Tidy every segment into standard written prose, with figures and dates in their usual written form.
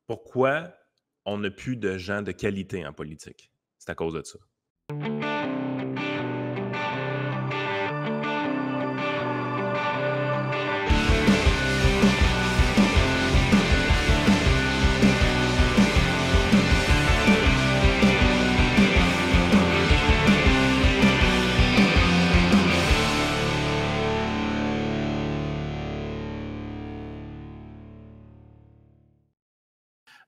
Pourquoi on n'a plus de gens de qualité en politique? C'est à cause de ça.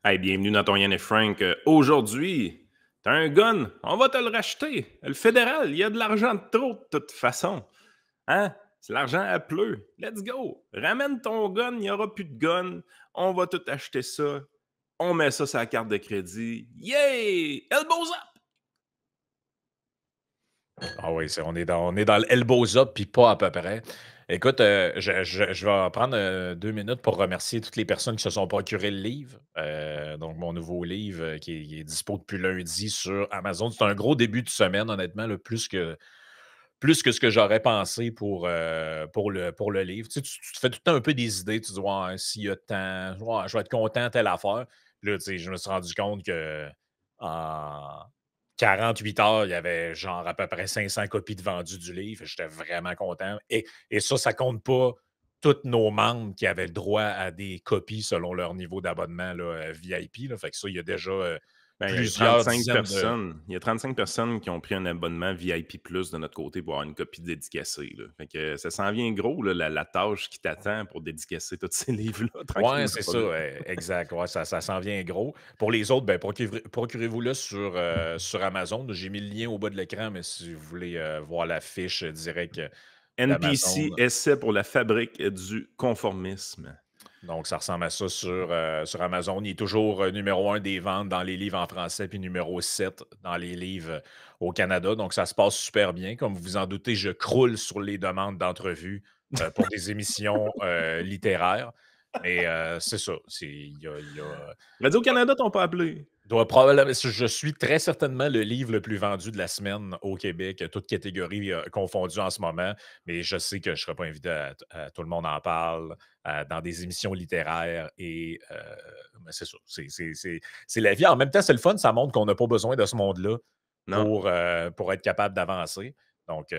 Hey, bienvenue dans ton Yann et Frank. Aujourd'hui, t'as un gun, on va te le racheter. Le fédéral, il y a de l'argent de trop de toute façon. Hein? C'est l'argent à pleu. Let's go. Ramène ton gun, il n'y aura plus de gun. On va tout acheter ça. On met ça sur la carte de crédit. Yay! Elbows up! Ah oui, on est dans le elbows up, puis pas à peu près. Écoute, je vais prendre 2 minutes pour remercier toutes les personnes qui se sont procuré le livre. Donc, mon nouveau livre qui est dispo depuis lundi sur Amazon. C'est un gros début de semaine, honnêtement, là, plus que ce que j'aurais pensé pour le livre. Tu sais, tu te fais tout le temps un peu des idées. Tu te dis, ouais, s'il y a tant, ouais, je vais être content, telle affaire. Puis là, tu sais, je me suis rendu compte que en 48 heures, il y avait genre à peu près 500 copies de vendues du livre. J'étais vraiment content. Et ça compte pas tous nos membres qui avaient le droit à des copies selon leur niveau d'abonnement là, VIP. Là. Fait que ça, il y a déjà Ben, il y a plusieurs 35 dizaines de. personnes. Il y a 35 personnes qui ont pris un abonnement VIP Plus de notre côté pour avoir une copie dédicacée. Là. Fait que ça s'en vient gros, là, la tâche qui t'attend pour dédicacer tous ces livres-là, Ouais, tranquillement c'est pas ça, vite. exact. Ouais, ça s'en vient gros. Pour les autres, ben, procurez-vous-le sur Amazon. J'ai mis le lien au bas de l'écran, mais si vous voulez voir la fiche directe d'Amazon. NPC, essai pour la fabrique du conformisme. Donc, ça ressemble à ça sur Amazon. Il est toujours numéro 1 des ventes dans les livres en français, puis numéro 7 dans les livres au Canada. Donc, ça se passe super bien. Comme vous vous en doutez, je croule sur les demandes d'entrevues pour des émissions littéraires. Mais c'est ça. Radio-Canada t'ont pas appelé. Je suis très certainement le livre le plus vendu de la semaine au Québec, toutes catégories confondues en ce moment, mais je sais que je ne serai pas invité à Tout le monde en parle, dans des émissions littéraires et mais c'est ça, c'est la vie. En même temps, c'est le fun, ça montre qu'on n'a pas besoin de ce monde-là Non. pour être capable d'avancer. Donc,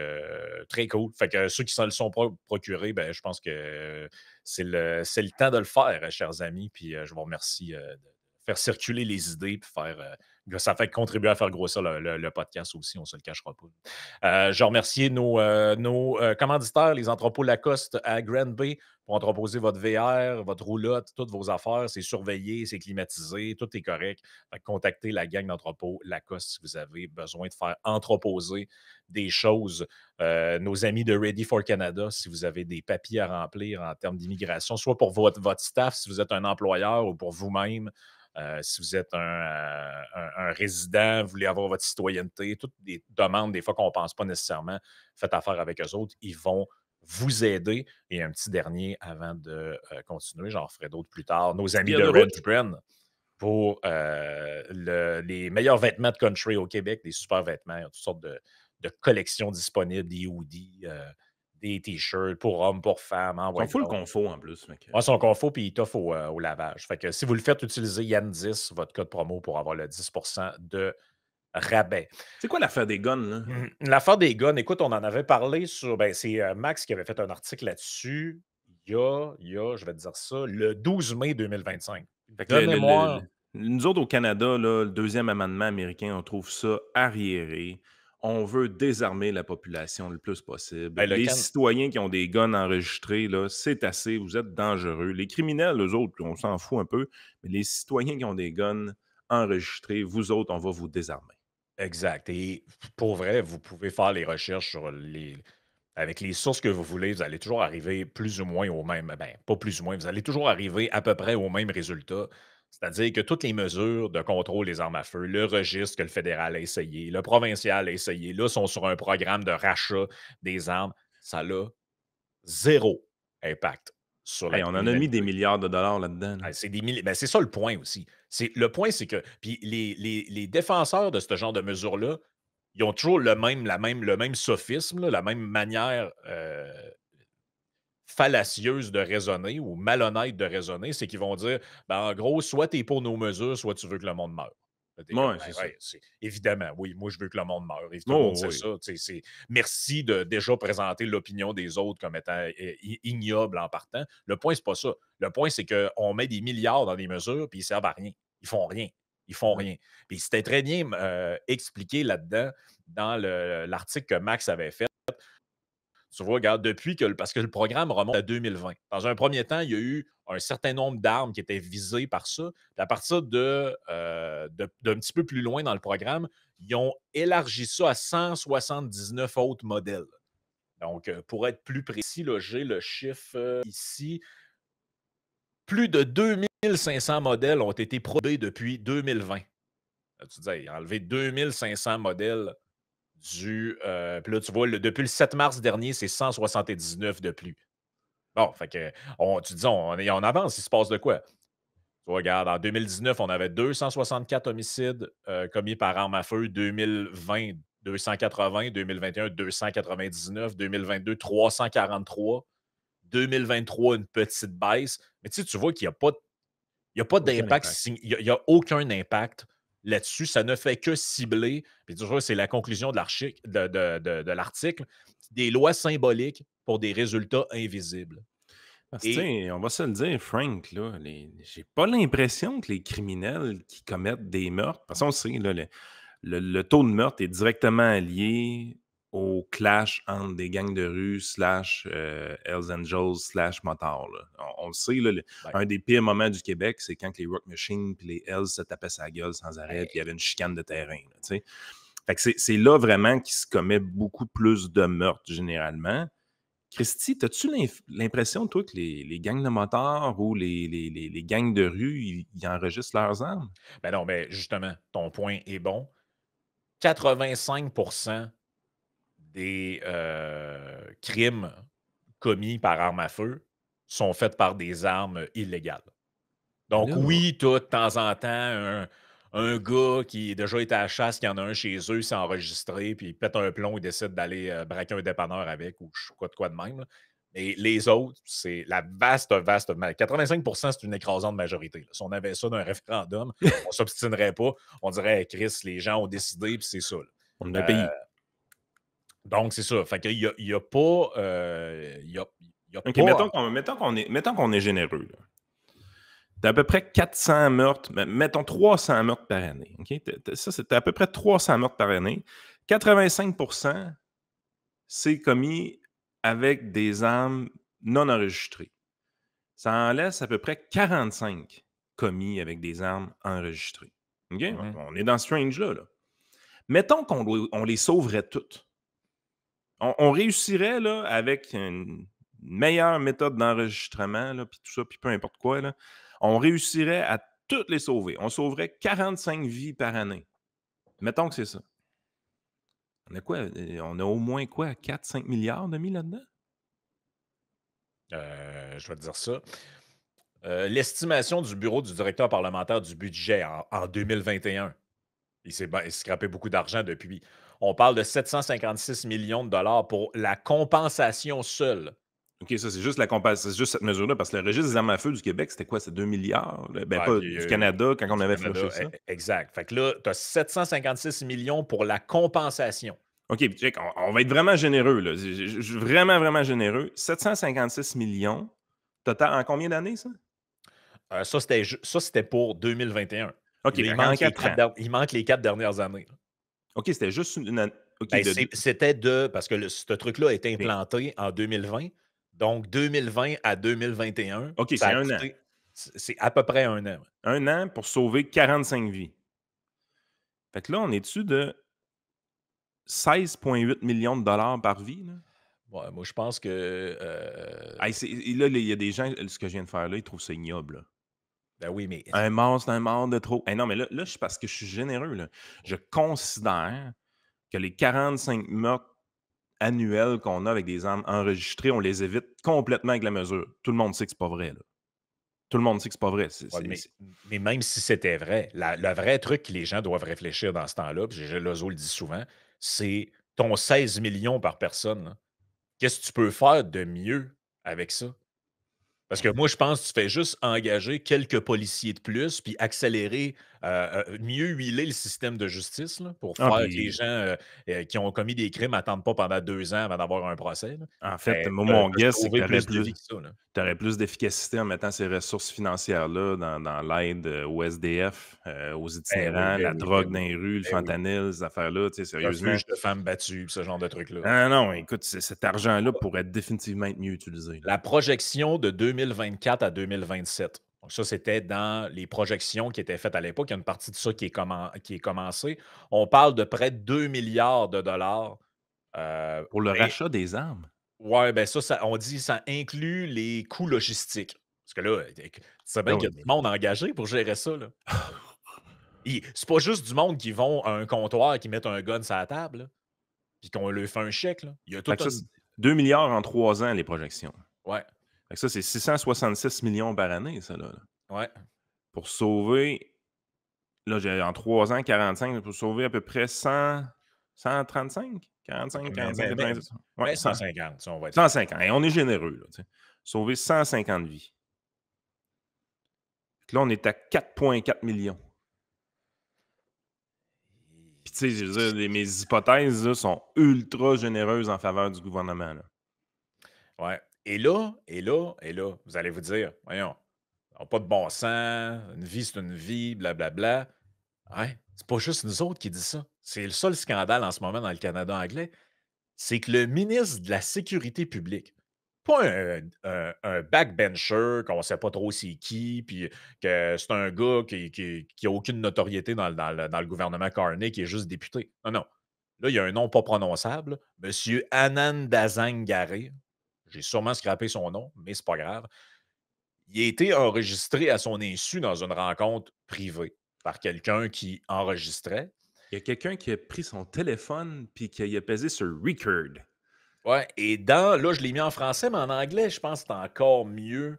très cool. Fait que ceux qui se le sont procurés, ben, je pense que c'est le temps de le faire, chers amis. Puis je vous remercie faire circuler les idées puis ça fait contribuer à faire grossir le podcast aussi, on ne se le cachera pas. Je remercie nos commanditaires, les entrepôts Lacoste à Grand Bay pour entreposer votre VR, votre roulotte, toutes vos affaires. C'est surveillé, c'est climatisé, tout est correct. Fait que contactez la gang d'entrepôts Lacoste si vous avez besoin de faire entreposer des choses. Nos amis de Ready for Canada, si vous avez des papiers à remplir en termes d'immigration, soit pour votre staff, si vous êtes un employeur ou pour vous-même. Si vous êtes un résident, vous voulez avoir votre citoyenneté, toutes des demandes, des fois qu'on ne pense pas nécessairement, faites affaire avec eux autres, ils vont vous aider. Et un petit dernier avant de continuer, j'en ferai d'autres plus tard. Nos amis Bière de de Red route. Brand pour les meilleurs vêtements de country au Québec, des super vêtements, il y a toutes sortes de collections disponibles, des hoodies, des t-shirts pour hommes, pour femmes. Ils sont Ouais, full confo en plus. Fait que, ouais, son confort, puis il t'offre au lavage. Fait que si vous le faites, utilisez Yann10, votre code promo, pour avoir le 10% de rabais. c'est quoi l'affaire des guns, là? L'affaire des guns, écoute, on en avait parlé c'est Max qui avait fait un article là-dessus je vais te dire ça, le 12 mai 2025. Fait que De mémoire. nous autres, au Canada, là, le deuxième amendement américain, on trouve ça arriéré. On veut désarmer la population le plus possible. Ben, Les citoyens qui ont des guns enregistrés, là, c'est assez, vous êtes dangereux. Les criminels, eux autres, on s'en fout un peu, mais les citoyens qui ont des guns enregistrés, vous autres, on va vous désarmer. Exact. Et pour vrai, vous pouvez faire les recherches avec les sources que vous voulez, vous allez toujours arriver plus ou moins au même, ben, pas plus ou moins, vous allez toujours arriver à peu près au même résultat. C'est-à-dire que toutes les mesures de contrôle des armes à feu, le registre que le fédéral a essayé, le provincial a essayé, là, sont sur un programme de rachat des armes. Ça a zéro impact sur la Hey, on en a mis des criminalité. milliards de dollars là-dedans. Là. Ah, c'est ça le point aussi. Le point, c'est que puis les défenseurs de ce genre de mesures-là, ils ont toujours le même sophisme, là, la même manière, fallacieuse de raisonner ou malhonnête de raisonner, c'est qu'ils vont dire, ben, en gros, soit tu es pour nos mesures, soit tu veux que le monde meure. Là, tu comme, Ouais, c'est ben, ça. ouais, évidemment, oui, moi, je veux que le monde meure. Et tout le monde Oh, sait oui. ça. Merci de déjà présenter l'opinion des autres comme étant ignoble en partant. Le point, c'est pas ça. Le point, c'est qu'on met des milliards dans des mesures, puis ils servent à rien. Ils font rien. Ils font Mhm. rien. Puis c'était très bien expliqué là-dedans dans l'article que Max avait fait. Tu vois, regarde, parce que le programme remonte à 2020. Dans un premier temps, il y a eu un certain nombre d'armes qui étaient visées par ça. Puis à partir d'un petit peu plus loin dans le programme, ils ont élargi ça à 179 autres modèles. Donc, pour être plus précis, là, j'ai le chiffre ici. Plus de 2500 modèles ont été probés depuis 2020. Là, tu disais, ils ont enlevé 2500 modèles puis là, tu vois, depuis le 7 mars dernier, c'est 179 de plus. Bon, fait que, tu dis, on avance, il se passe de quoi? Tu vois, regarde, en 2019, on avait 264 homicides commis par arme à feu, 2020, 280, 2021, 299, 2022, 343, 2023, une petite baisse. Mais tu vois qu'il n'y a pas, il y a pas Aucun d'impact, impact. il y a aucun impact là-dessus. Ça ne fait que cibler, puis tu vois, c'est la conclusion de l'article, des lois symboliques pour des résultats invisibles. Parce que, tu Et sais, on va se le dire, Frank, là, j'ai pas l'impression que les criminels qui commettent des meurtres, parce qu'on sait, là, le taux de meurtre est directement lié au clash entre des gangs de rue slash Hells Angels slash motards, là. On le sait, là, ben, un des pires moments du Québec, c'est quand les Rock Machines et les Hells se tapaient sa gueule sans arrêt, puis il y ben, avait une chicane de terrain, là, tu sais. Fait que c'est là vraiment qu'il se commet beaucoup plus de meurtres généralement. Christy, as-tu l'impression, toi, que les gangs de motards ou les gangs de rue, ils enregistrent leurs armes? ben non, mais justement, ton point est bon. 85 des crimes commis par arme à feu sont faits par des armes illégales. Ben Donc là, oui, tu as de temps en temps un gars qui a déjà été à la chasse, qui en a un chez eux, il s'est enregistré, puis il pète un plomb, il décide d'aller braquer un dépanneur avec ou quoi de même, là. Mais les autres, c'est la vaste, 85 c'est une écrasante majorité, là. Si on avait ça d'un référendum, on ne s'obstinerait pas. On dirait: «Hey, Chris, les gens ont décidé, puis c'est ça, on a un là». pays. Donc c'est ça. Fait qu'il y a pas, il y a OK, pas mettons qu'on est généreux, là. Tu à peu près 400 meurtres, mettons 300 meurtres par année, OK? Ça, c'est à peu près 300 meurtres par année. 85 c'est commis avec des armes non enregistrées. Ça en laisse à peu près 45 commis avec des armes enregistrées. OK? mmh On est dans ce range-là, là. Mettons on les sauverait toutes. On réussirait là, avec une meilleure méthode d'enregistrement, là, puis tout ça, puis peu importe quoi, là, on réussirait à toutes les sauver. On sauverait 45 vies par année. Mettons que c'est ça. On a quoi? On a au moins quoi? 4-5 milliards de mis là-dedans? je vais te dire ça. L'estimation du bureau du directeur parlementaire du budget en 2021, il s'est scrappé beaucoup d'argent depuis. On parle de 756 millions de dollars pour la compensation seule. OK, ça, c'est juste c'est juste cette mesure-là, parce que le registre des armes à feu du Québec, c'était quoi? C'est 2 milliards? Ben, Ouais, pas puis, du Canada, quand on du avait Canada, flushé ça. exact. Fait que là, tu as 756 millions pour la compensation. OK, puis check, on va être vraiment généreux, là. Vraiment, vraiment généreux. 756 millions, total, en combien d'années, ça? Ça, c'était pour 2021. OK, Puis là, fait en 4 ans. il manque les 4 dernières années. OK, c'était juste une an OK, Ben, c'était parce que ce truc-là a été OK. implanté en 2020. Donc, 2020 à 2021, OK, ça c'est a un an. coûté. C'est à peu près un an. Ouais. Un an pour sauver 45 vies. Fait que là, on est dessus de 16,8 millions de dollars par vie, là? Ouais, moi, je pense que. Hey, et là, il y a des gens, ce que je viens de faire là, ils trouvent ça ignoble, là. Ben oui, mais. Un mort, c'est un mort de trop. Hey, non, mais là, c'est parce que je suis généreux, là. Je considère que les 45 meurtres annuels qu'on a avec des armes enregistrées, on les évite complètement avec la mesure. Tout le monde sait que c'est pas vrai, là. Tout le monde sait que c'est pas vrai. Ouais, mais même si c'était vrai, le vrai truc que les gens doivent réfléchir dans ce temps-là, puis Lozo le dit souvent, c'est ton 16 millions par personne, là. Qu'est-ce que tu peux faire de mieux avec ça? Parce que moi, je pense que tu fais juste engager quelques policiers de plus, puis accélérer, mieux huiler le système de justice là, pour Ah, faire que les puis gens, qui ont commis des crimes attendent pas pendant 2 ans avant d'avoir un procès, là. en fait, Ben, moi, tu mon as guess, c'est que sauvé plus de vies que ça, là. tu aurais plus d'efficacité en mettant ces ressources financières-là dans l'aide, aux SDF, aux Ben oui, itinérants, ben la oui, ben drogue dans oui, les rues, le ben oui. fentanyl, ces affaires-là, tu sais, sérieusement. Refuge de femmes battues, pis ce genre de trucs-là. Ah non, écoute, cet argent-là pourrait définitivement être mieux utilisé, là. La projection de 2024 à 2027. Donc ça, c'était dans les projections qui étaient faites à l'époque. Il y a une partie de ça qui est commencée. On parle de près de 2 milliards de dollars. Pour le Mais rachat des armes? ouais, ben ça, on dit ça inclut les coûts logistiques. Parce que là, tu sais Ben bien qu'il oui, y a du mais monde engagé pour gérer ça, là. C'est pas juste du monde qui vont à un comptoir, qui mettent un gun sur la table, là, puis qu'on leur fait un chèque, là. Il y a fait toute que ça, une c'est 2 000 000 en 3 ans, les projections. ouais, Fait que ça, c'est 666 millions par année, ça, là. ouais. Pour sauver, là, j'ai en 3 ans, 45, pour sauver à peu près 135? OK, 45, mais 45, mais mais 90. Ouais, mais 100. 150, si on va être fin. 150. Et on est généreux, là, tu sais. Sauver 150 vies. Puis là, on est à 4,4 millions. Puis, tu sais, je veux dire, mes hypothèses là, sont ultra généreuses en faveur du gouvernement, là. Ouais. Et là, vous allez vous dire: «Voyons, ça a pas de bon sens, une vie, c'est une vie, blablabla». Ouais, c'est pas juste nous autres qui dit ça. C'est le seul scandale en ce moment dans le Canada anglais, c'est que le ministre de la Sécurité publique, pas un backbencher qu'on sait pas trop c'est qui, puis que c'est un gars qui a aucune notoriété dans le gouvernement Carney, qui est juste député. Non, non. Là, il y a un nom pas prononçable, monsieur Anand Dazangare. J'ai sûrement scrappé son nom, mais c'est pas grave. Il a été enregistré à son insu dans une rencontre privée par quelqu'un qui enregistrait. Il y a quelqu'un qui a pris son téléphone puis qui a pesé sur record. Ouais, et là, je l'ai mis en français, mais en anglais, je pense que c'est encore mieux.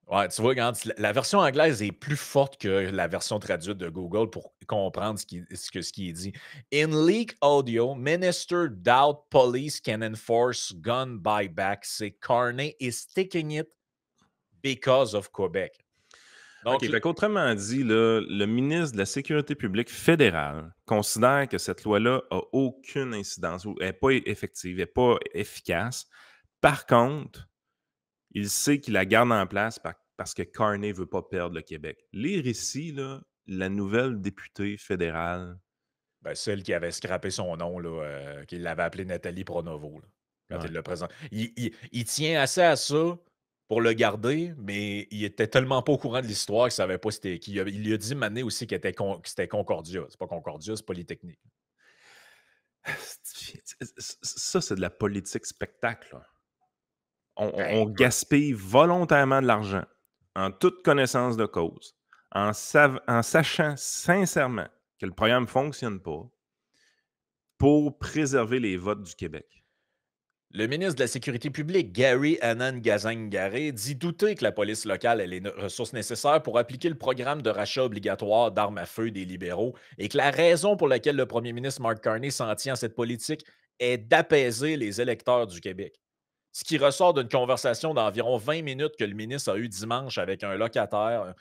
Ouais, tu vois, regarde, la version anglaise est plus forte que la version traduite de Google pour comprendre ce qui est dit. In leak audio, minister doubt police can enforce gun buyback, say Carney is taking it because of Quebec. OK, Donc, fait qu'autrement dit, là, le ministre de la Sécurité publique fédérale considère que cette loi-là a aucune incidence ou n'est pas effective, n'est pas efficace. Par contre, il sait qu'il la garde en place parce que Carney ne veut pas perdre le Québec. Lire ici, là, la nouvelle députée fédérale. ben, celle qui avait scrappé son nom, là, qu'il l'avait appelée Nathalie Pronovo, là, quand il Ouais. le présente. Il tient assez à ça pour le garder, mais il était tellement pas au courant de l'histoire qu'il savait pas c'était qui. Il lui a dit Mané aussi que c'était Concordia. C'est pas Concordia, c'est Polytechnique. Ça, c'est de la politique spectacle, là. Ben, On gaspille volontairement de l'argent, en toute connaissance de cause, en sachant sincèrement que le programme ne fonctionne pas, pour préserver les votes du Québec. le ministre de la Sécurité publique, Gary Anand Gazangare, dit douter que la police locale ait les ressources nécessaires pour appliquer le programme de rachat obligatoire d'armes à feu des libéraux et que la raison pour laquelle le premier ministre Mark Carney s'en tient à cette politique est d'apaiser les électeurs du Québec. Ce qui ressort d'une conversation d'environ 20 minutes que le ministre a eue dimanche avec un locataire.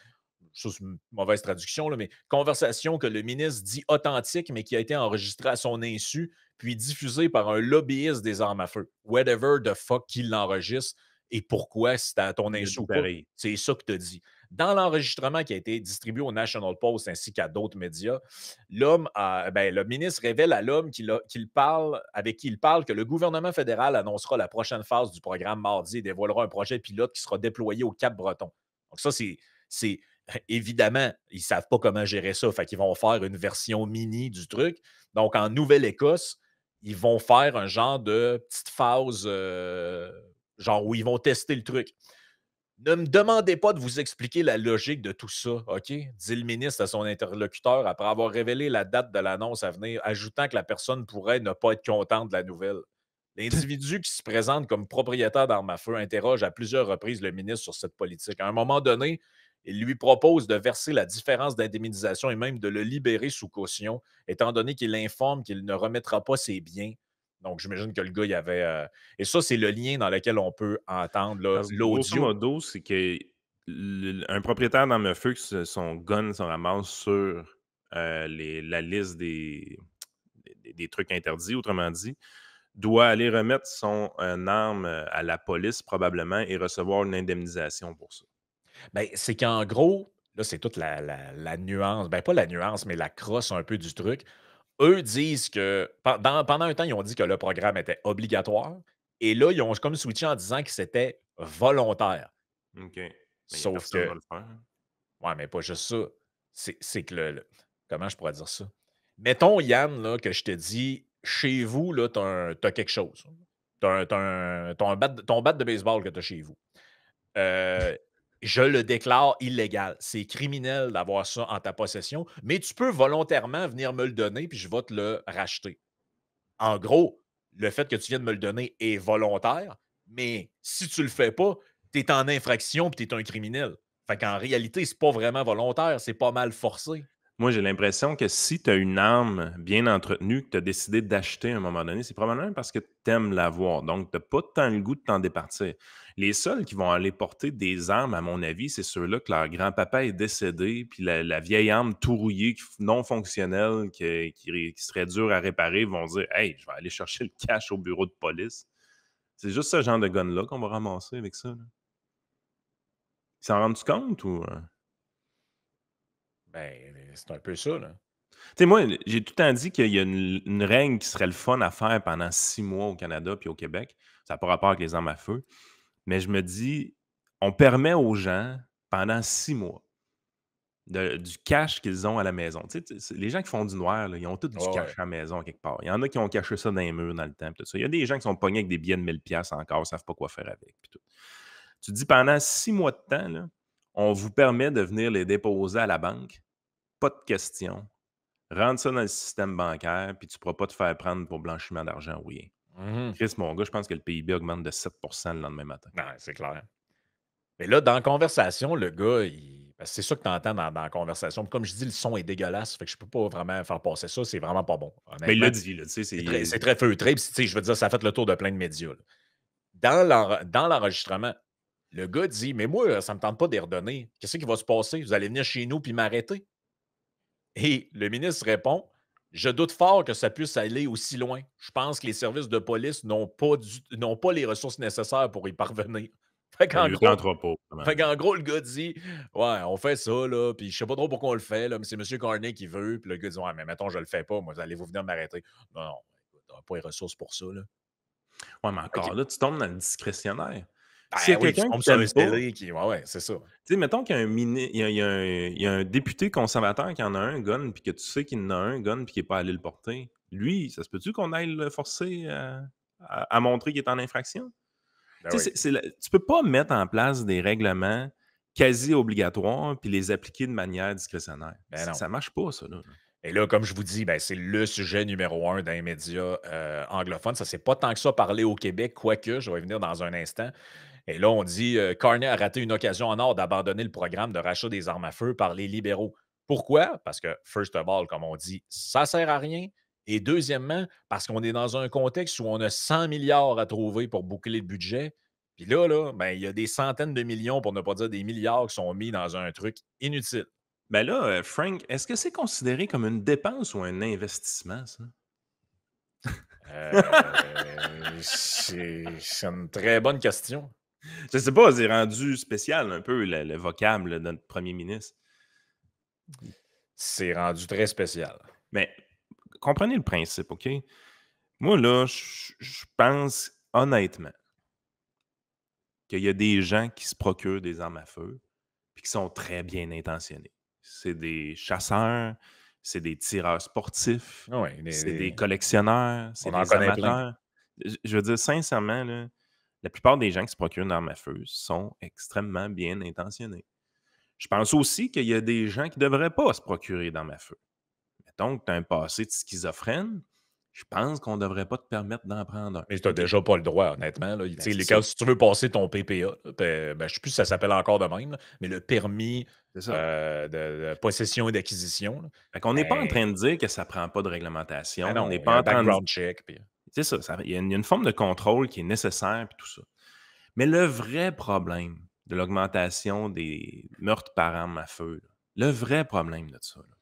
Ça, c'est une mauvaise traduction, là, mais conversation que le ministre dit authentique, mais qui a été enregistrée à son insu, puis diffusée par un lobbyiste des armes à feu. Whatever the fuck qui l'enregistre et pourquoi, si c'était à ton Il a insu dit ou pas, pareil. c'est ça que tu dit. Dans l'enregistrement qui a été distribué au National Post ainsi qu'à d'autres médias, le ministre révèle à l'homme avec qui il parle que le gouvernement fédéral annoncera la prochaine phase du programme mardi et dévoilera un projet pilote qui sera déployé au Cap-Breton. Donc ça, c'est évidemment, ils ne savent pas comment gérer ça. Fait qu'ils vont faire une version mini du truc. Donc, en Nouvelle-Écosse, ils vont faire un genre de petite phase, genre où ils vont tester le truc. Ne me demandez pas de vous expliquer la logique de tout ça, OK? Dit le ministre à son interlocuteur après avoir révélé la date de l'annonce à venir, ajoutant que la personne pourrait ne pas être contente de la nouvelle. L'individu qui se présente comme propriétaire d'armes à feu interroge à plusieurs reprises le ministre sur cette politique. À un moment donné, il lui propose de verser la différence d'indemnisation et même de le libérer sous caution, étant donné qu'il informe qu'il ne remettra pas ses biens Donc, j'imagine que le gars, il y avait. Et ça, c'est le lien dans lequel on peut entendre là, Parce que grosso l'audio. modo, c'est que un propriétaire d'arme à feu, son gun se ramasse sur la liste des trucs interdits, autrement dit, doit aller remettre son arme à la police probablement et recevoir une indemnisation pour ça. Ben, c'est qu'en gros, là, c'est toute la nuance. Ben, pas la nuance, mais la crosse un peu du truc. Eux disent que pendant un temps, ils ont dit que le programme était obligatoire. Et là, ils ont comme switché en disant que c'était volontaire. OK. Mais il n'y a Sauf personne qui va que, le faire, hein. ouais, mais pas juste ça. C'est que comment je pourrais dire ça? Mettons, Yann, là, que je te dis, chez vous, là, t'as quelque chose. Ton bat de baseball que tu as chez vous. Euh, je le déclare illégal. C'est criminel d'avoir ça en ta possession, mais tu peux volontairement venir me le donner, puis je vais te le racheter. En gros, le fait que tu viennes me le donner est volontaire, mais si tu le fais pas, tu es en infraction et tu es un criminel. Fait qu'en réalité, c'est pas vraiment volontaire, c'est pas mal forcé. Moi, j'ai l'impression que si tu as une arme bien entretenue que tu as décidé d'acheter à un moment donné, c'est probablement parce que tu aimes l'avoir. Donc, tu n'as pas tant le goût de t'en départir. Les seuls qui vont aller porter des armes, à mon avis, c'est ceux-là que leur grand-papa est décédé, puis la vieille arme tout rouillée, non fonctionnelle, qui serait dure à réparer, vont dire Hey, je vais aller chercher le cash au bureau de police. C'est juste ce genre de gun-là qu'on va ramasser avec ça, là. Ils s'en rendent compte ou. Ben, c'est un peu ça, là. Tu sais, moi, j'ai tout le temps dit qu'il y a une règle qui serait le fun à faire pendant 6 mois au Canada puis au Québec. Ça n'a pas rapport avec les armes à feu. Mais je me dis, on permet aux gens, pendant 6 mois, du cash qu'ils ont à la maison. Les gens qui font du noir, là, ils ont tous du Ouais, cash ouais. à la maison quelque part. Il y en a qui ont caché ça dans les murs dans le temps. Tout ça. Il y a des gens qui sont pognés avec des billets de 1000$ encore, ne savent pas quoi faire avec. Puis tout. Tu te dis, pendant 6 mois de temps, là, on vous permet de venir les déposer à la banque. Pas de question. Rentre ça dans le système bancaire, puis tu ne pourras pas te faire prendre pour blanchiment d'argent ou rien. Mhm. Chris, mon gars, je pense que le PIB augmente de 7 le lendemain matin. Non, c'est clair. Mais là, dans la conversation, le gars, parce que c'est ça que tu entends dans la conversation. Puis comme je dis, le son est dégueulasse, fait que je peux pas vraiment faire passer ça. C'est vraiment pas bon. Mais il l'a Honnêtement, dit, là, tu sais, c'est très feutré. Puis, tu sais, je veux dire, ça a fait le tour de plein de médias, là. Dans l'enregistrement, le gars dit: «Mais moi, ça me tente pas de les redonner. Qu'est-ce qui va se passer? Vous allez venir chez nous puis m'arrêter?» Et le ministre répond: «Je doute fort que ça puisse aller aussi loin. Je pense que les services de police n'ont pas les ressources nécessaires pour y parvenir.» Fait ben, qu'en il ne gros tentera pas, vraiment. fait qu'en gros, le gars dit: «Ouais, on fait ça, là, puis je sais pas trop pourquoi on le fait, là, mais c'est monsieur Carney qui veut.» Puis le gars dit: «Ouais, mais mettons, je le fais pas, moi, allez-vous venir m'arrêter?» «Non, non, écoute, tu pas les ressources pour ça, là.» Ouais, mais OK. encore là, tu tombes dans le discrétionnaire. S'il y Ben a oui, tu quelqu'un tombes qui sur un t'aime pas, scellé qui ouais, ouais, c'est ça. tu sais, mettons qu'il y a un député conservateur qui en a un gun, puis que tu sais qu'il en a un gun, puis qu'il n'est pas allé le porter. Lui, ça se peut-tu qu'on aille le forcer à montrer qu'il est en infraction? Ben Tu oui. sais, tu peux pas mettre en place des règlements quasi obligatoires puis les appliquer de manière discrétionnaire. Ben non. Ça marche pas, ça, là. Et là, comme je vous dis, ben, c'est le sujet numéro un d'un média anglophone. Ça ne s'est pas tant que ça parlé au Québec, quoique, je vais y venir dans un instant. Et là, on dit Carney a raté une occasion en or d'abandonner le programme de rachat des armes à feu par les libéraux. Pourquoi? Parce que, first of all, comme on dit, ça ne sert à rien. Et deuxièmement, parce qu'on est dans un contexte où on a 100 milliards à trouver pour boucler le budget. Puis là, ben, il y a des centaines de millions, pour ne pas dire des milliards, qui sont mis dans un truc inutile. Ben là, Frank, est-ce que c'est considéré comme une dépense ou un investissement, ça? C'est une très bonne question. Je sais pas, c'est rendu spécial un peu le vocable de notre premier ministre. C'est rendu très spécial. Mais comprenez le principe, OK? Moi, là, je pense honnêtement qu'il y a des gens qui se procurent des armes à feu et qui sont très bien intentionnés. C'est des chasseurs, c'est des tireurs sportifs, Oui, c'est des collectionneurs, c'est on en des connaît plein. amateurs. Je veux dire, sincèrement, là, la plupart des gens qui se procurent une arme à feu sont extrêmement bien intentionnés. Je pense aussi qu'il y a des gens qui ne devraient pas se procurer d'armes à feu. Mettons que tu as un passé de schizophrène, je pense qu'on ne devrait pas te permettre d'en prendre un. Mais tu n'as OK? déjà pas le droit, honnêtement. Là. Tu Ben, sais, c'est ça. si tu veux passer ton PPA, là, ben, je ne sais plus si ça s'appelle encore de même, là, mais le permis C'est ça. de possession et d'acquisition, là, Fait qu'on n'est pas en ben, train de dire que ça ne prend pas de ben réglementation. On n'est non, il y a pas un en train de. background check. Puis... C'est ça, il y a une forme de contrôle qui est nécessaire puis tout ça. Mais le vrai problème de l'augmentation des meurtres par arme à feu, là, le vrai problème de ça, là,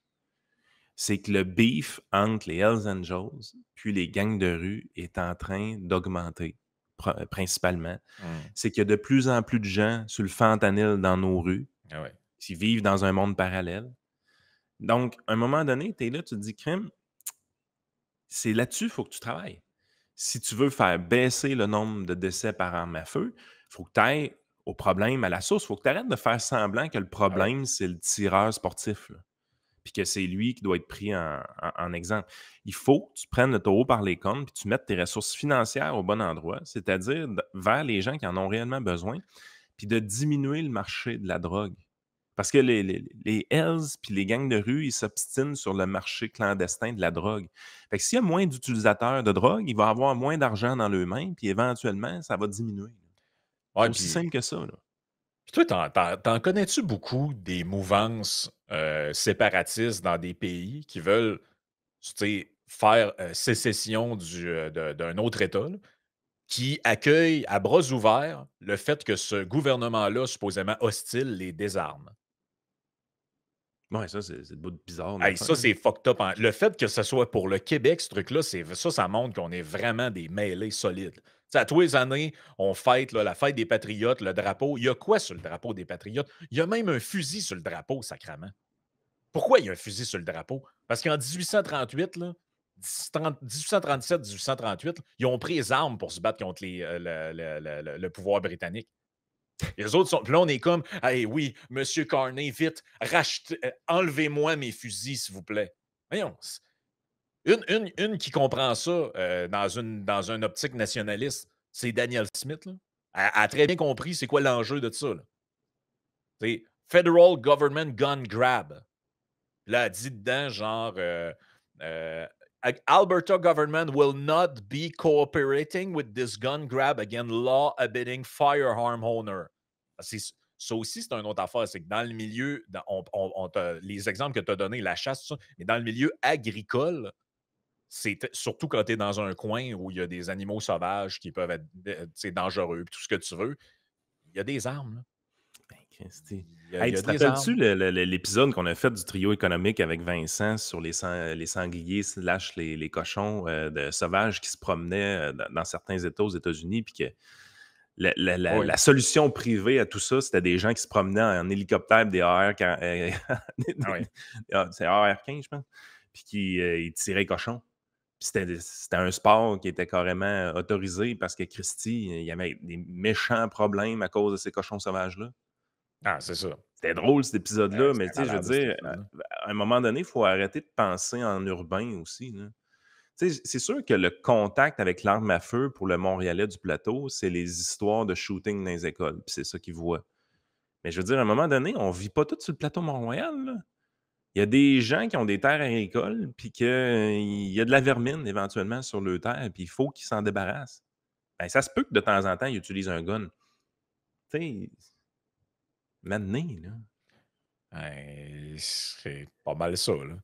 c'est que le beef entre les Hells Angels puis les gangs de rue est en train d'augmenter, principalement. C'est qu'il y a de plus en plus de gens sur le fentanyl dans nos rues Ah ouais. qui vivent dans un monde parallèle. Donc, à un moment donné, tu es là, tu te dis: «Crime, c'est là-dessus qu'il faut que tu travailles». Si tu veux faire baisser le nombre de décès par arme à feu, il faut que tu ailles au problème, à la source. Il faut que tu arrêtes de faire semblant que le Ah ouais. problème, c'est le tireur sportif, là, puis que c'est lui qui doit être pris en exemple. Il faut que tu prennes le taureau par les cornes puis tu mettes tes ressources financières au bon endroit, c'est-à-dire vers les gens qui en ont réellement besoin, puis de diminuer le marché de la drogue. Parce que les Hells puis les gangs de rue, ils s'obstinent sur le marché clandestin de la drogue. Fait que s'il y a moins d'utilisateurs de drogue, il va avoir moins d'argent dans leurs mains, puis éventuellement, ça va diminuer. C'est Ouais, aussi simple puis que ça, là. toi, t'en connais-tu beaucoup des mouvances séparatistes dans des pays qui veulent, tu sais, faire sécession d'un autre État, là, qui accueillent à bras ouverts le fait que ce gouvernement-là, supposément hostile, les désarme? Ouais, ça, c'est le bout de bizarre de Hey, ça, l'affaire. c'est fucked up. Le fait que ce soit pour le Québec, ce truc-là, ça montre qu'on est vraiment des mêlés solides. Tu sais, à tous les années, on fête là, la fête des Patriotes, le drapeau. Il y a quoi sur le drapeau des Patriotes? Il y a même un fusil sur le drapeau, sacrement. Pourquoi il y a un fusil sur le drapeau? Parce qu'en 1838, là, 1837-1838, ils ont pris les armes pour se battre contre le pouvoir britannique. Et les autres sont. Puis là, on est comme, hey, oui, Monsieur Carney, vite, enlevez-moi mes fusils, s'il vous plaît. Voyons. Une qui comprend ça dans une optique nationaliste, c'est Daniel Smith. Là. Elle a très bien compris c'est quoi l'enjeu de ça. Là. C'est Federal Government Gun Grab. Là, elle dit dedans, genre, Alberta government will not be cooperating with this gun grab against law-abiding firearm owner. Ça aussi, c'est une autre affaire. C'est que dans le milieu, les exemples que tu as donnés, la chasse, tout ça, mais dans le milieu agricole, surtout quand tu es dans un coin où il y a des animaux sauvages qui peuvent être dangereux, puis tout ce que tu veux, il y a des armes. Là. Ben, Christy. Il Hey, y a tu te des rappelles-tu armes. l'épisode qu'on a fait du trio économique avec Vincent sur les sangliers slash les cochons de sauvages qui se promenaient dans certains États aux États-Unis, puis que Oui. la solution privée à tout ça, c'était des gens qui se promenaient en hélicoptère, des AR, Ah oui. c'est AR-15, je pense, puis qui ils tiraient les cochons. Puis c'était un sport qui était carrément autorisé parce que Christy, il y avait des méchants problèmes à cause de ces cochons sauvages-là. Ah, c'est ça. C'était drôle cet épisode-là, mais C'était tu sais, je veux malade, cet dire, épisode-là. à un moment donné, il faut arrêter de penser en urbain aussi, là. Tu sais, c'est sûr que le contact avec l'arme à feu pour le Montréalais du plateau, c'est les histoires de shooting dans les écoles, puis c'est ça qu'ils voient. Mais je veux dire, à un moment donné, on vit pas tous sur le plateau Mont-Royal, là. Il y a des gens qui ont des terres agricoles, puis qu'il y a de la vermine éventuellement sur leurs terres, puis il faut qu'ils s'en débarrassent. Ben, ça se peut que de temps en temps, ils utilisent un gun. Tu sais, maintenant, là. C'est pas mal ça, là.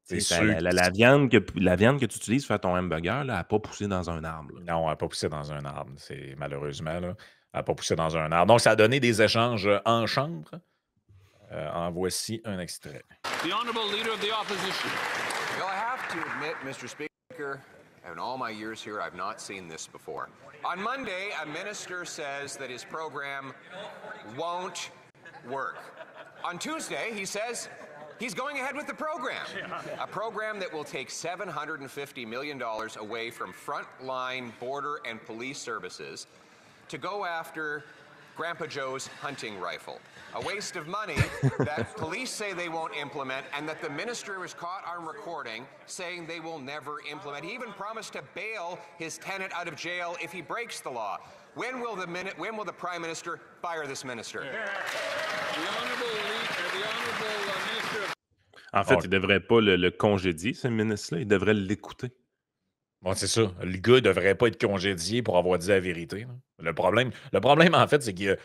C'est Tu sais, sûr la viande que tu utilises pour faire ton hamburger, là, elle a pas poussé dans un arbre, là. non, elle n'a pas poussé dans un arbre. C'est malheureusement, là, elle n'a pas poussé dans un arbre. Donc, ça a donné des échanges en chambre. En voici un extrait. The Honourable Leader of the Opposition. Well, I have to admit, Mr. Speaker, in all my years here, I've not seen this before. On Monday, a minister says that his program won't work. On Tuesday, he says he's going ahead with the program. A program that will take $750 million away from frontline border and police services to go after Grandpa Joe's hunting rifle. A waste of money that police say they won't implement and that the minister was caught on recording saying they will never implement. He even promised to bail his tenant out of jail if he breaks the law. When will the Prime Minister fire this minister? The Honourable Minister of En fait, Ah, il devrait pas le congédier, ce ministre-là, il devrait l'écouter. bon, c'est ça. Le gars ne devrait pas être congédié pour avoir dit la vérité. Là. Le problème, en fait, c'est que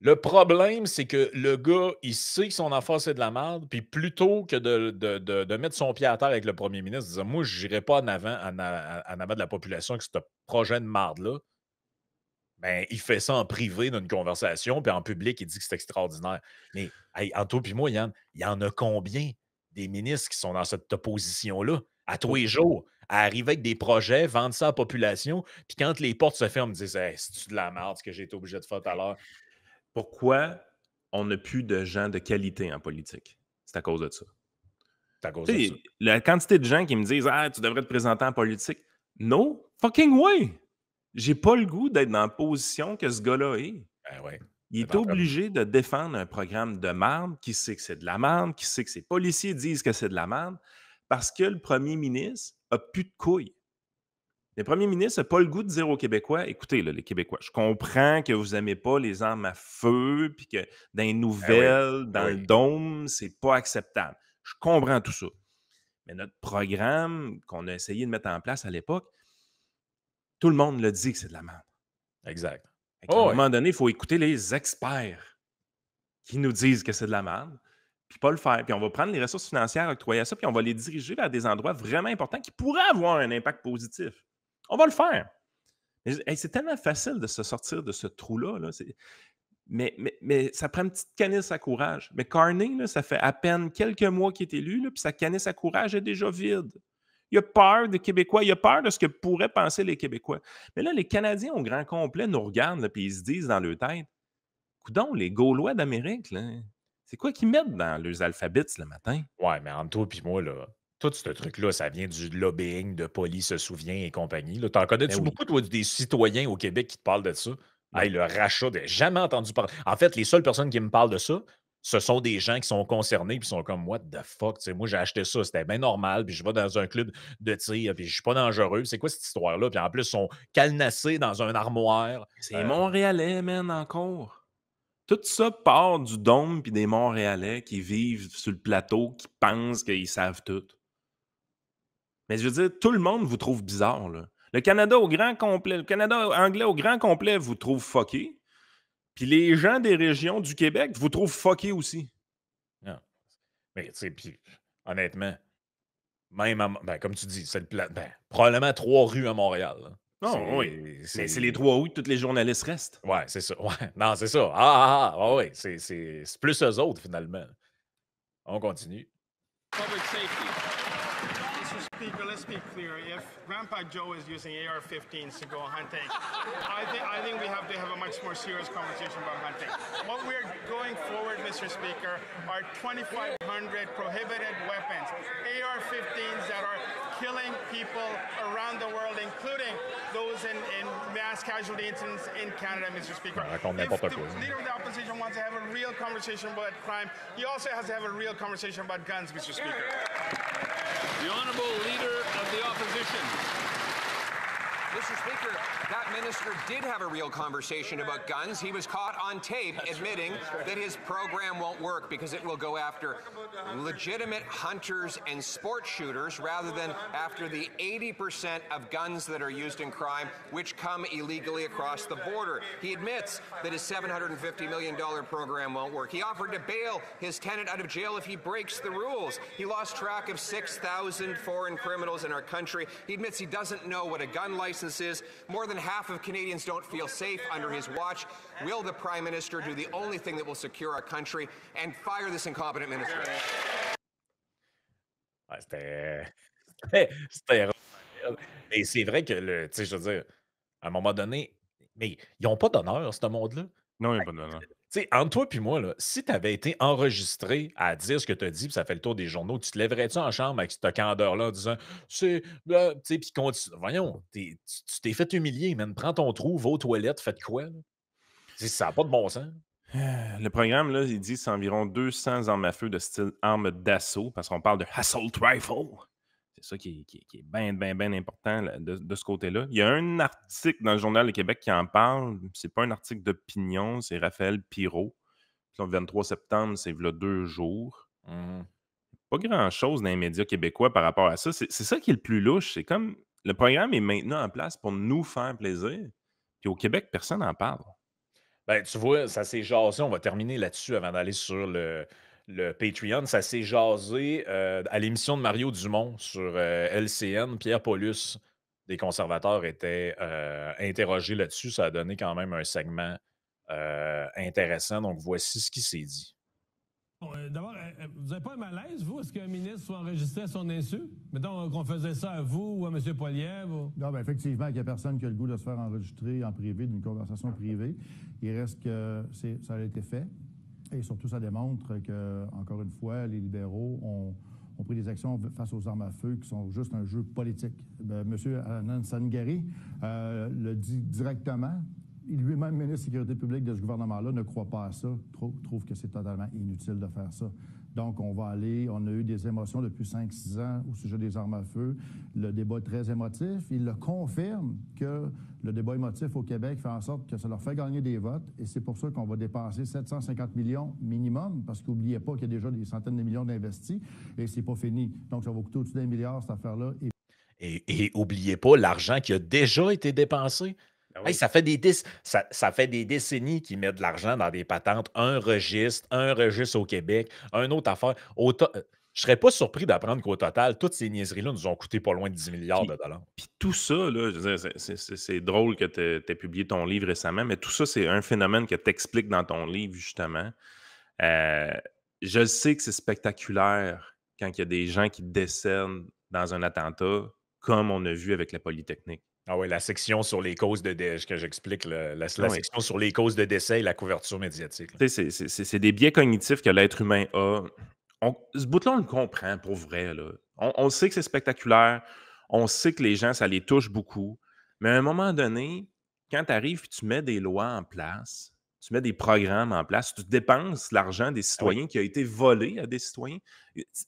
Le problème, c'est que le gars, il sait que son affaire, c'est de la merde, puis plutôt que de mettre son pied à terre avec le premier ministre, disant moi, je n'irai pas en avant de la population avec ce projet de marde-là, ben, il fait ça en privé d'une conversation, puis en public, il dit que c'est extraordinaire. Mais, hey, entre toi puis moi, Yann, il y en a combien des ministres qui sont dans cette position-là, à tous les jours, à arriver avec des projets, vendre ça à la population, puis quand les portes se ferment, ils disent hey, c'est-tu de la merde ce que j'ai été obligé de faire tout à l'heure? Pourquoi on n'a plus de gens de qualité en politique? C'est à cause de ça. C'est à cause Tu de ça. sais, la quantité de gens qui me disent ah, tu devrais te présenter en politique. No fucking way! J'ai pas le goût d'être dans la position que ce gars-là est. Ben ouais. Il C'est est en train de- obligé de défendre un programme de merde, qui sait que c'est de la merde, qui sait que ses policiers disent que c'est de la merde, parce que le premier ministre a plus de couilles. Le premier ministre n'a pas le goût de dire aux Québécois, écoutez, là, les Québécois, je comprends que vous n'aimez pas les armes à feu, puis que dans les Ben oui. nouvelles, Ben dans le oui. dôme, c'est pas acceptable. Je comprends tout ça. Mais notre programme qu'on a essayé de mettre en place à l'époque, tout le monde l'a dit que c'est de la merde. Exact. À un Oh, ouais. moment donné, il faut écouter les experts qui nous disent que c'est de la merde, puis pas le faire. Puis on va prendre les ressources financières octroyées à ça, puis on va les diriger vers des endroits vraiment importants qui pourraient avoir un impact positif. On va le faire. Hey, c'est tellement facile de se sortir de ce trou-là. Là. Mais ça prend une petite canisse à courage. Mais Carney, là, ça fait à peine quelques mois qu'il est élu, là, puis sa canisse à courage est déjà vide. Il a peur des Québécois, il a peur de ce que pourraient penser les Québécois. Mais là, les Canadiens au grand complet nous regardent, là, puis ils se disent dans leur tête, coudon, les Gaulois d'Amérique, là, c'est quoi qu'ils mettent dans leurs alphabets le matin? Ouais, mais entre toi et moi, là, tout ce truc-là, ça vient du lobbying de Police se souvient et compagnie. Là. T'en Ben connais-tu oui. beaucoup, toi, des citoyens au Québec qui te parlent de ça? Non. Hey, le rachat, jamais entendu parler. En fait, les seules personnes qui me parlent de ça, ce sont des gens qui sont concernés puis sont comme What the fuck? T'sais, moi, j'ai acheté ça, c'était bien normal, puis je vais dans un club de tir, puis je suis pas dangereux. C'est quoi cette histoire-là? Puis en plus, ils sont cadenassés dans un armoire. C'est Montréalais, man, encore. Tout ça part du dôme puis des Montréalais qui vivent sur le plateau, qui pensent qu'ils savent tout. Mais je veux dire, tout le monde vous trouve bizarre, là. Le Canada au grand complet, le Canada anglais au grand complet vous trouve fucké. Puis les gens des régions du Québec vous trouvent fucké aussi. Non. Mais, tu sais, puis honnêtement, même, ben, comme tu dis, c'est ben, probablement 3 rues à Montréal. Là. Non, oui. Mais c'est les 3 août que tous les journalistes restent. Ouais, c'est ça. Ouais. Non, c'est ça. Ouais. C'est plus eux autres, finalement. On continue. Public safety. Mr. Speaker, let's be clear. If Grandpa Joe is using AR-15s to go hunting, I think we have to have a much more serious conversation about hunting. What we're going forward, Mr. Speaker, are 2,500 prohibited weapons, AR-15s that are killing people around the world, including those in mass casualty incidents in Canada, Mr. Speaker. Ouais, raconte If n'importe the quoi. leader of the opposition wants to have a real conversation about crime, he also has to have a real conversation about guns, Mr. Speaker. The honorable leader of the opposition. Mr. Speaker, that minister did have a real conversation about guns. He was caught on tape admitting that his program won't work because it will go after legitimate hunters and sport shooters rather than after the 80% of guns that are used in crime which come illegally across the border. He admits that his $750 million program won't work. He offered to bail his tenant out of jail if he breaks the rules. He lost track of 6,000 foreign criminals in our country. He admits he doesn't know what a gun license is. More than half of Canadians don't feel safe under his watch. Will the Prime Minister do the only thing that will secure our country and fire this incompetent minister? Ouais, c'était et c'est vrai que, tu sais, je veux dire, à un moment donné, mais ils n'ont pas d'honneur, ce monde-là. Non, il n'y a pas de non. Tu sais, entre toi et moi, là, si tu avais été enregistré à dire ce que tu as dit, puis ça fait le tour des journaux, tu te lèverais-tu en chambre avec cette candeur-là en disant c'est. Tu sais, puis continue. Voyons, tu t'es fait humilier, man. Prends ton trou, va aux toilettes, faites quoi, là? Ça n'a pas de bon sens. Le programme, là, il dit que c'est environ 200 armes à feu de style arme d'assaut, parce qu'on parle de assault rifle. C'est ça qui est bien important là, de ce côté-là. Il y a un article dans le Journal de Québec qui en parle. C'est pas un article d'opinion, c'est Raphaël Pirot. Le 23 septembre, c'est là 2 jours. Pas grand-chose dans les médias québécois par rapport à ça. C'est ça qui est le plus louche. C'est comme le programme est maintenant en place pour nous faire plaisir. Puis au Québec, personne n'en parle. Ben, tu vois, ça s'est jasé. On va terminer là-dessus avant d'aller sur le Patreon. Ça s'est jasé à l'émission de Mario Dumont sur LCN. Pierre Paulus, des conservateurs, était interrogé là-dessus. Ça a donné quand même un segment intéressant. Donc, voici ce qui s'est dit. D'abord, vous n'avez pas un malaise, vous, est-ce qu'un ministre soit enregistré à son insu? Mettons qu'on faisait ça à vous ou à M. Poilievre? Ou... Non, bien, effectivement, il n'y a personne qui a le goût de se faire enregistrer en privé, d'une conversation privée. Il reste que ça a été fait. Et surtout, ça démontre que, encore une fois, les libéraux ont pris des actions face aux armes à feu qui sont juste un jeu politique. M. Anand Sangari le dit directement. Il lui-même, ministre de la Sécurité publique de ce gouvernement-là, ne croit pas à ça, trouve que c'est totalement inutile de faire ça. Donc, on a eu des émotions depuis 5-6 ans au sujet des armes à feu. Le débat est très émotif. Il le confirme que le débat émotif au Québec fait en sorte que ça leur fait gagner des votes. Et c'est pour ça qu'on va dépenser 750 millions minimum, parce qu'oubliez pas qu'il y a déjà des centaines de millions d'investis et c'est pas fini. Donc, ça va coûter au-dessus d'1 milliard, cette affaire-là. Et oubliez pas l'argent qui a déjà été dépensé. Oui. Hey, ça fait des décennies qu'ils mettent de l'argent dans des patentes. Un registre au Québec, une autre affaire. Je ne serais pas surpris d'apprendre qu'au total, toutes ces niaiseries-là nous ont coûté pas loin de 10 milliards de dollars. Puis tout ça, là, je veux dire, c'est drôle que tu aies publié ton livre récemment, mais tout ça, c'est un phénomène que tu expliques dans ton livre, justement. Je sais que c'est spectaculaire quand il y a des gens qui décèdent dans un attentat, comme on a vu avec la Polytechnique. Ah oui, la section sur les causes de décès, que j'explique, la section sur les causes de décès et la couverture médiatique. C'est des biais cognitifs que l'être humain a. Ce bout-là, on le comprend pour vrai. Là. On sait que c'est spectaculaire, on sait que les gens, ça les touche beaucoup, mais à un moment donné, quand tu arrives et tu mets des lois en place, tu mets des programmes en place, tu dépenses l'argent des citoyens qui a été volé à des citoyens.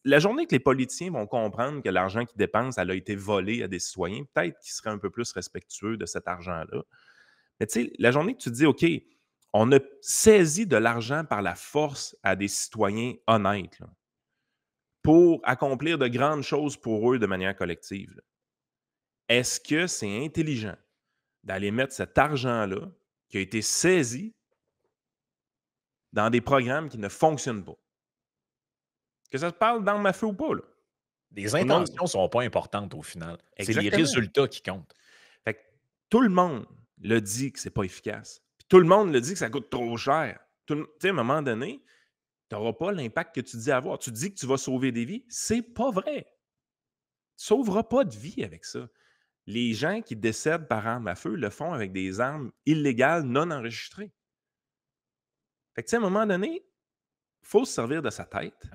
La journée que les politiciens vont comprendre que l'argent qu'ils dépensent, elle a été volé à des citoyens, peut-être qu'ils seraient un peu plus respectueux de cet argent-là. Mais tu sais, la journée que tu dis, OK, on a saisi de l'argent par la force à des citoyens honnêtes là, pour accomplir de grandes choses pour eux de manière collective. Là. Est-ce que c'est intelligent d'aller mettre cet argent-là qui a été saisi dans des programmes qui ne fonctionnent pas? Que ça se parle d'armes à feu ou pas, là. Les intentions ne sont pas importantes au final. C'est les Exactement. résultats qui comptent. Fait que tout le monde le dit que c'est pas efficace. Puis tout le monde le dit que ça coûte trop cher. Tu sais, à un moment donné, tu n'auras pas l'impact que tu dis avoir. Tu dis que tu vas sauver des vies. C'est pas vrai. Tu ne sauveras pas de vie avec ça. Les gens qui décèdent par arme à feu le font avec des armes illégales non enregistrées. Fait que, tu sais, à un moment donné, il faut se servir de sa tête,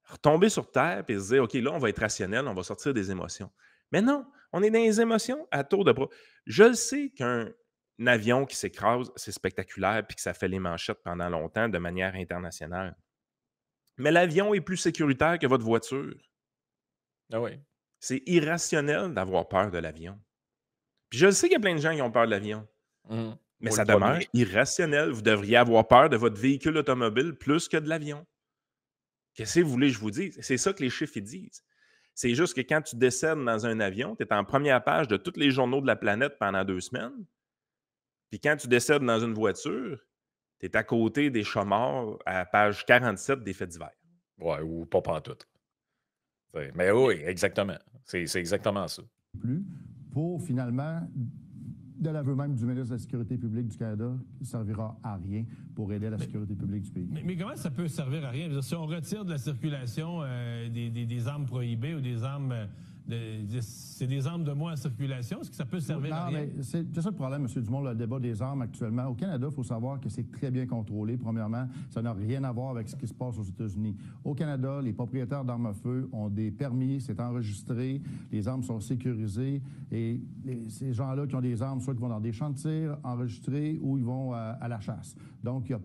retomber sur terre et se dire, OK, là, on va être rationnel, on va sortir des émotions. Mais non, on est dans les émotions à tour de bras. Je le sais qu'un avion qui s'écrase, c'est spectaculaire puis que ça fait les manchettes pendant longtemps de manière internationale. Mais l'avion est plus sécuritaire que votre voiture. Ah oui. C'est irrationnel d'avoir peur de l'avion. Puis je le sais qu'il y a plein de gens qui ont peur de l'avion. Mais ça demeure irrationnel. Vous devriez avoir peur de votre véhicule automobile plus que de l'avion. Qu'est-ce que vous voulez que je vous dise? C'est ça que les chiffres ils disent. C'est juste que quand tu décèdes dans un avion, tu es en première page de tous les journaux de la planète pendant 2 semaines. Puis quand tu décèdes dans une voiture, tu es à côté des chômeurs à page 47 des faits divers. Ouais, ou pas pantoute. Mais oui, exactement. C'est exactement ça. Plus pour finalement, de l'aveu même du ministre de la Sécurité publique du Canada, ne servira à rien pour aider la sécurité publique du pays. Mais comment ça peut servir à rien? Je veux dire, si on retire de la circulation des armes prohibées ou des armes... c'est des armes de moins en circulation. Est-ce que ça peut servir à rien? Mais c'est ça le problème, M. Dumont, le débat des armes actuellement. Au Canada, il faut savoir que c'est très bien contrôlé. Premièrement, ça n'a rien à voir avec ce qui se passe aux États-Unis. Au Canada, les propriétaires d'armes à feu ont des permis, c'est enregistré, les armes sont sécurisées et ces gens-là qui ont des armes, soit qui vont dans des champs de tir enregistrés ou ils vont à la chasse. Donc, il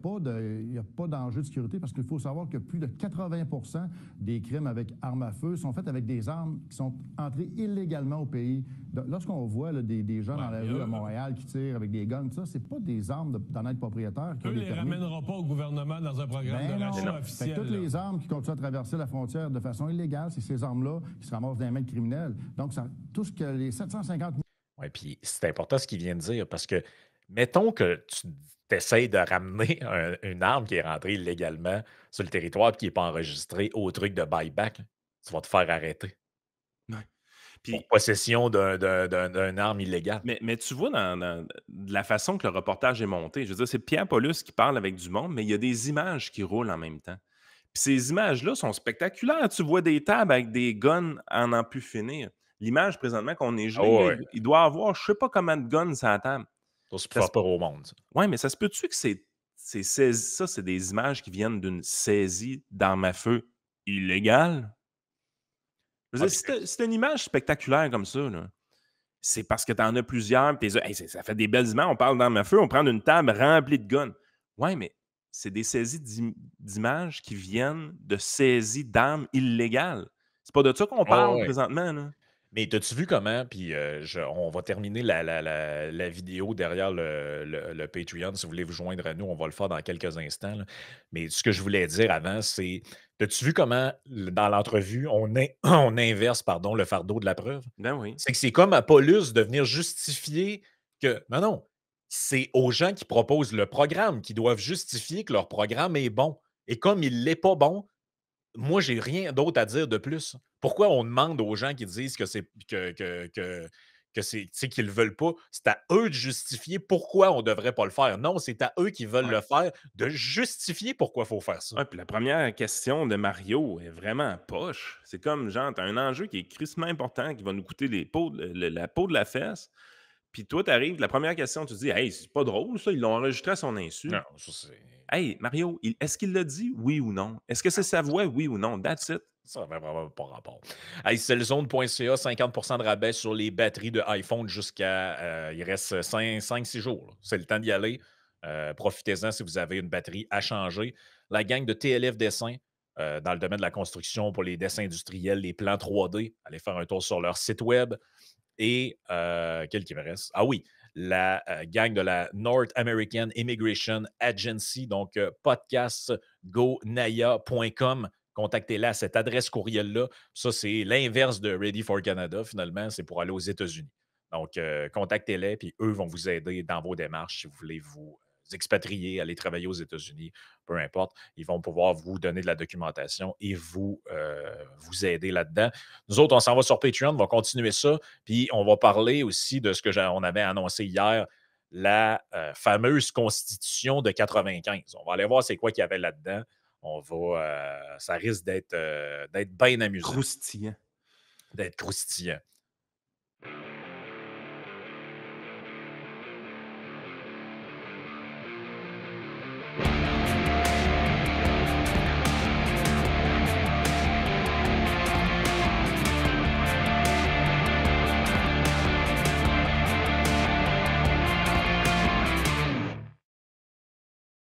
n'y a pas d'enjeu de sécurité parce qu'il faut savoir que plus de 80% des crimes avec armes à feu sont faits avec des armes qui sont entrées illégalement au pays. Lorsqu'on voit là, des gens dans la rue à Montréal qui tirent avec des guns, ça, c'est pas des armes d'en être propriétaire. Eux ne les ramèneront pas au gouvernement dans un programme de rachat officiel. Toutes les armes qui continuent à traverser la frontière de façon illégale, c'est ces armes-là qui se ramassent dans les mains de criminels. Donc, tout ce que les 750 000... Oui, puis c'est important ce qu'il vient de dire parce que mettons que tu essaies de ramener une arme qui est rentrée illégalement sur le territoire et qui n'est pas enregistrée au truc de buyback, tu vas te faire arrêter Ouais. pour Puis, possession d'une arme illégale. mais tu vois, de la façon que le reportage est monté, je veux dire, c'est Pierre Paulus qui parle avec du monde, mais il y a des images qui roulent en même temps. Puis ces images-là sont spectaculaires. Tu vois des tables avec des guns à n'en plus finir. L'image présentement qu'on est Ah gelé, là, ouais, il doit avoir je sais pas combien de guns sur la table. ça, c'est pour Ça se faire peur au monde. Ça. Ouais, mais ça se peut-tu que ça, c'est des images qui viennent d'une saisie d'armes à feu illégale? Je veux Ah, dire, puis si tu une image spectaculaire comme ça, là, c'est parce que tu en as plusieurs, puis tu hey, ça fait des belles images, on parle d'armes à feu, on prend une table remplie de guns. Ouais, mais c'est des saisies d'images qui viennent de saisies d'armes illégales. C'est pas de ça qu'on ouais, parle ouais. présentement, là. Mais t'as-tu vu comment, puis on va terminer la vidéo derrière le Patreon. Si vous voulez vous joindre à nous, on va le faire dans quelques instants. Là. Mais ce que je voulais dire avant, c'est, t'as-tu vu comment, dans l'entrevue, on inverse pardon, le fardeau de la preuve? Ben oui. C'est que c'est comme à Paulus de venir justifier que, non, c'est aux gens qui proposent le programme qui doivent justifier que leur programme est bon. Et comme il n'est pas bon, moi, j'ai rien d'autre à dire de plus. Pourquoi on demande aux gens qui disent que c'est que c'est, tu sais, qu'ils ne le veulent pas? C'est à eux de justifier pourquoi on ne devrait pas le faire. Non, c'est à eux qui veulent Ouais. le faire, de justifier pourquoi il faut faire ça. Ouais, puis la première question de Mario est vraiment poche. C'est comme, genre, tu as un enjeu qui est crissement important, qui va nous coûter la peau de la fesse. Puis toi, tu arrives, la première question, tu dis, hey, c'est pas drôle, ça, ils l'ont enregistré à son insu. Non, ça, c'est. Hey, Mario, est-ce qu'il l'a dit, oui ou non? Est-ce que c'est sa voix, oui ou non? That's it. Ça n'avait vraiment pas rapport. Hey, Cellzone.ca, 50 de rabais sur les batteries de iPhone jusqu'à. Il reste 5-6 jours. Là. C'est le temps d'y aller. Profitez-en si vous avez une batterie à changer. La gang de TLF Dessin, dans le domaine de la construction pour les dessins industriels, les plans 3D, allez faire un tour sur leur site web. Et quel qui me reste? Ah oui, la gang de la North American Immigration Agency, donc podcastgonaya.com. Contactez-la à cette adresse courriel-là. Ça, c'est l'inverse de Ready for Canada, finalement. C'est pour aller aux États-Unis. Donc, contactez-les, puis eux vont vous aider dans vos démarches si vous voulez vous expatrier, aller travailler aux États-Unis, peu importe. Ils vont pouvoir vous donner de la documentation et vous aider là-dedans. Nous autres, on s'en va sur Patreon, on va continuer ça, puis on va parler aussi de ce qu'on avait annoncé hier, la fameuse Constitution de 95. On va aller voir c'est quoi qu'il y avait là-dedans. Ça risque d'être bien amusant. Croustillant. D'être croustillant.